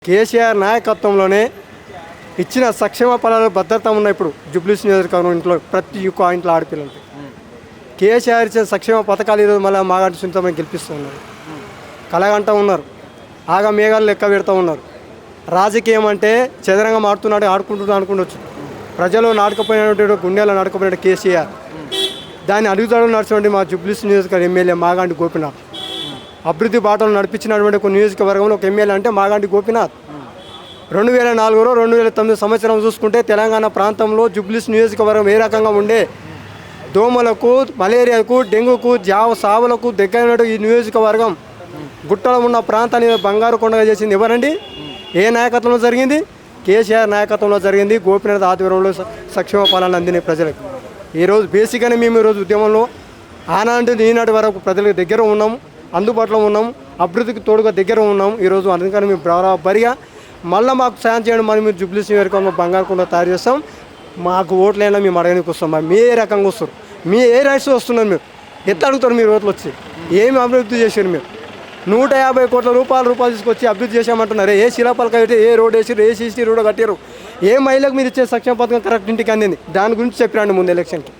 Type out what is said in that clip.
కేసీఆర్ నాయకత్వంలోనే ఇచ్చిన సంక్షేమ ఫలాలు భద్రత ఉన్న ఇప్పుడు జూబ్లీస్ నియోజకవర్గం ఇంట్లో ప్రతి ఒక్క ఇంట్లో ఆడపిల్లలు కేసీఆర్ ఇచ్చిన సంక్షేమ పథకాలు ఈరోజు మళ్ళీ మాగంటి సునీతమ్మని గెలిపిస్తూ ఉన్నారు. కలగంటూ ఉన్నారు, ఆగా మేఘాలు లెక్క పెడుతూ ఉన్నారు. రాజకీయం అంటే చదరంగం ఆడుతున్నాడు, అనుకుండొచ్చు. ప్రజలు నాటకపోయినటువంటి గుండెలో నాటకపోయిన కేసీఆర్ దాన్ని అడుగుతాడు నడిచినటువంటి మా జూబ్లీస్ నియోజకవర్గం ఎమ్మెల్యే మాగంటి గోపీనాథ్. అభివృద్ధి బాటలు నడిపించినటువంటి ఒక నియోజకవర్గంలో ఒక ఎమ్మెల్యే అంటే మాగంటి గోపీనాథ్. 2004లో 2009 సంవత్సరం చూసుకుంటే తెలంగాణ ప్రాంతంలో జూబ్లీస్ నియోజకవర్గం ఏ రకంగా ఉండే, దోమలకు, మలేరియాకు, డెంగ్యూకు, సావులకు దగ్గర ఈ నియోజకవర్గం గుట్టలో ఉన్న ప్రాంతాన్ని బంగారు కొండగా చేసింది ఎవరండి? ఏ నాయకత్వంలో జరిగింది? కేసీఆర్ నాయకత్వంలో జరిగింది. గోపీనాథ్ ఆధ్వర్యంలో సంక్షేమ పాలన అందినాయి ప్రజలకు. ఈరోజు బేసిక్గానే మేము ఈరోజు ఉద్యమంలో ఆనాటి ఈనాటి వరకు ప్రజలకు దగ్గర ఉన్నాము, అందుబాటులో ఉన్నాము, అభివృద్ధికి తోడుగా దగ్గర ఉన్నాము. ఈరోజు అందుకని మేము బరాబరిగా మళ్ళీ మాకు సాయం చేయండి, మనం మీరు జూబ్లీస్ నియోజకవర్గంలో బంగారు కొండ తయారు చేస్తాం, మాకు ఓట్లైనా మేము అడగడానికి వస్తాం. మీ ఏ రకంగా వస్తారు, మీ ఏ రైట్స్ వస్తున్నారు, మీరు ఎట్లా అడుగుతారు? మీరు ఓట్లు వచ్చి ఏమి అభివృద్ధి చేశారు? మీరు 150 కోట్ల రూపాయలు తీసుకొచ్చి అభివృద్ధి చేశామంటున్నారు. ఏ శిలాపలక అయితే, ఏ రోడ్ వేసారు, ఏ సీసీ రోడ్ కట్టారు, ఏ మహిళకు మీరు ఇచ్చే సంక్షేమ పథకం కరెక్ట్ ఇంటికి అందింది, దాని గురించి చెప్పిరండి ముందు ఎలక్షన్కి.